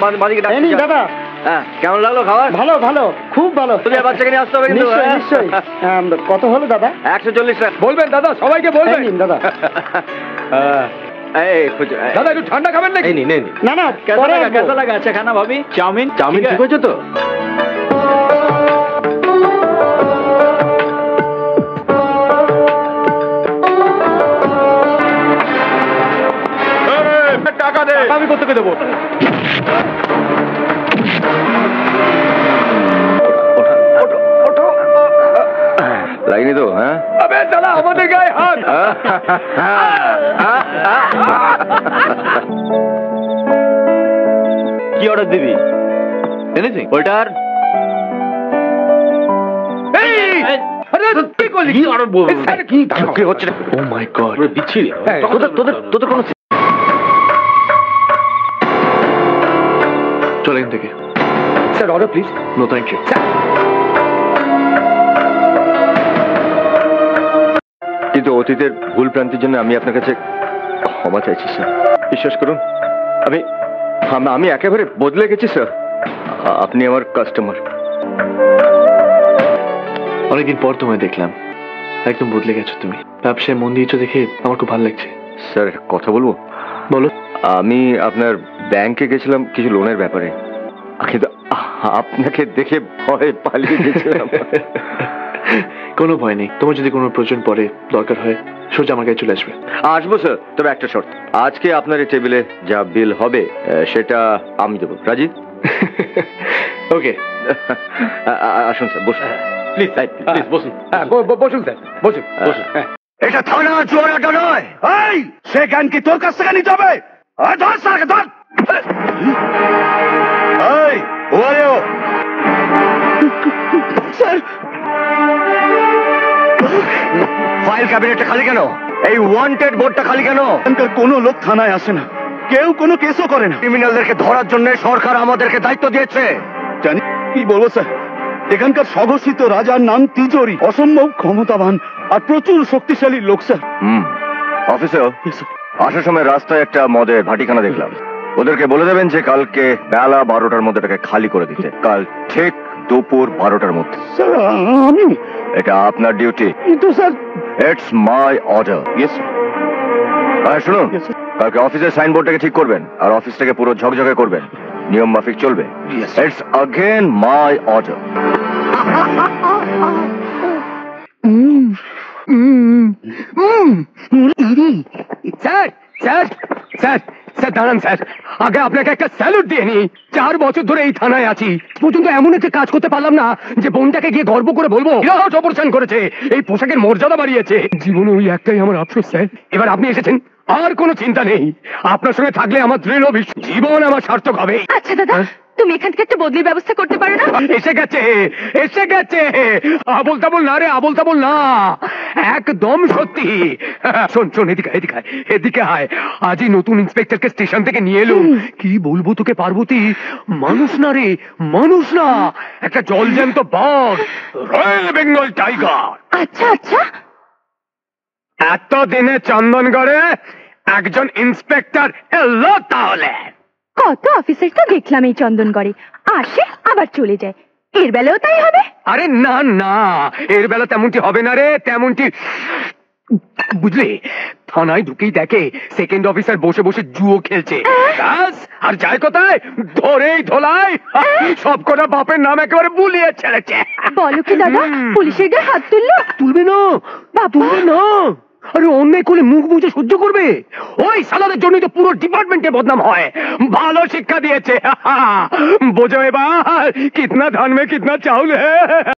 মালিক দাদা। হ্যাঁ, কেমন লাগলো খাবার? ভালো ভালো, খুব ভালো। বাচ্চাকে নিয়ে আসতে হবে কিন্তু। নিশ্চয়ই। কত হলো দাদা? 140 টাকা। বলবেন দাদা, সবাইকে বলবেন দাদা। দাদা একটু ঠান্ডা খাবেন নাকি? না না, कैसा लगा? अच्छा खाना भाभी? चाउमीन ठीक हो तो? টাকা দে। আমি কোথেকে দেবো? লাগেনি তো? হ্যাঁ, আবে দাদা, আমাদের গায়ে হাত। কি অর্ডার দিবি? Anything waiter. কি করলি? কি অর্ডার বল? কি হচ্ছে? ও মাই গড, বিচ্ছিরি। তোদের কোনো চল এখান থেকে। Sir order please. No thank you. কিন্তু অতীতের ভুল ভ্রান্তির জন্য আমি আপনার কাছে ক্ষমা চাইছি স্যার। বিশ্বাস করুন, আমি একেবারে বদলে গেছি স্যার। আপনি আমার কাস্টমার। অনেকদিন পর তোমায় দেখলাম, একদম বদলে গেছো তুমি। ব্যবসায় মন দিয়েছো দেখে আমার খুব ভালো লাগছে। স্যার কথা বলবো? বলো। আমি আপনার ব্যাংকে গেছিলাম কিছু লোনের ব্যাপারে, কিন্তু আপনাকে দেখে ভয়ে পালিয়ে গেছিলাম। কোনো ভয় নেই, তোমার যদি কোনো প্রয়োজন পড়ে, দরকার হয়, সোজা আমার কাছে চলে আসবে। আসবো স্যার, তবে একটা শর্ত। আজকে আপনার এই টেবিলে যা বিল হবে সেটা আমি দেবো। রাজি? ওকে। আসুন স্যার, বসুন প্লিজ। প্লিজ বসুন। বসুন স্যার, বসুন বসুন। এটা থানা, জোয়ার আড্ডা নয়। এই, সে জ্ঞান কি তোর কাছ থেকে নিতে হবে? ধর স্যারকে, ধর। এই, ওরে ও স্যার, ফাইল ক্যাবিনেটটা খালি কেন? এই ওয়ান্টেড বোর্ডটা খালি কেন? এখানকার কোনো লোক থানায় আসে না, কেউ কোনো কেসও করে না। ক্রিমিনালদেরকে ধরার জন্য সরকার আমাদেরকে দায়িত্ব দিয়েছে। জানি কি বলবো স্যার, এখানকার স্বঘোষিত রাজার নাম তিজোরি, অসম্ভব ক্ষমতাবান আর প্রচুর শক্তিশালী লোক স্যার। অফিসেও আসার সময় রাস্তায় একটা মদের ভাটিখানা দেখলাম। ওদেরকে বলে দেবেন যে কালকে বেলা 12টার মধ্যে এটাকে খালি করে দিতে। কাল ঠিক দুপুর 12টার মধ্যে। স্যার আমি, এটা আপনার ডিউটি। কিন্তু sir, it's my order. Yes শুনুন, স্যার। কালকে অফিসের সাইনবোর্ডটাকে ঠিক করবেন আর অফিসটাকে পুরো ঝকঝকে করবেন। নিয়ম মাফিক চলবে। It's again my order. Sir sir sir sir দাঁড়ান স্যার, আগে আপনাকে একটা স্যালুট দিয়ে নি। 4 বছর ধরে এই থানায় আছি, পর্যন্ত এমন একটা কাজ করতে পারলাম না যে বোনটাকে গিয়ে গর্ব করে বলবো বিরাট অপারেশন করেছে, এই পোশাকের মর্যাদা বাড়িয়েছে। জীবনে ওই একটাই আমার আফসোস স্যার। এবার আপনি এসেছেন, আর কোনো চিন্তা নেই। আপনার সঙ্গে থাকলে আমার দৃঢ় বিশ্বাস জীবন আমার সার্থক হবে। আচ্ছা দাদা, তুমি এখান থেকে একটা বদলির ব্যবস্থা করতে পারো না? এসে গেছে, এসে গেছে। আবল তাবল না রে, আবল তাবল না, একদম সত্যি। শোন শোন, এদিকে এদিকে এদিকে আয়। আজই নতুন ইন্সপেক্টরকে স্টেশন থেকে নিয়ে এলুম। কি বলবো তোকে পার্বতী, মানুষ না রে, মানুষ না, একটা জলজ্যান্ত বাঘ, রয়্যাল বেঙ্গল টাইগার। আচ্ছা আচ্ছা, এতদিনে চন্দনগড়ে একজন ইন্সপেক্টর এলো তাহলে। কত অফিসার তো দেখলাম এই চন্দনগড়ে, আসে আবার চলে যায়, এর বেলাও তাই হবে? আরে না না, এর বেলা তেমনটি হবে না রে, তেমনটি বুঝলি। থানায় ঢুকেই দেখে সেকেন্ড অফিসার বসে বসে জুয়ো খেলছে, ব্যাস, আর যায় কোথায়? ধরেই ধোলাই সব কটা বাপের নাম একেবারে বুলিয়ে ছেড়েছে। বলো কি দাদা, পুলিশের গায়ে হাত তুললো? তুলবে না, তুলবে না। আরে অন্যায় করলে মুখ বুঝে সহ্য করবে? ওই সালাদের জন্যই তো পুরো ডিপার্টমেন্টে বদনাম হয়। ভালো শিক্ষা দিয়েছে। বোঝো এবার কিতনা ধান মে কিতনা চাউল হ্যায়।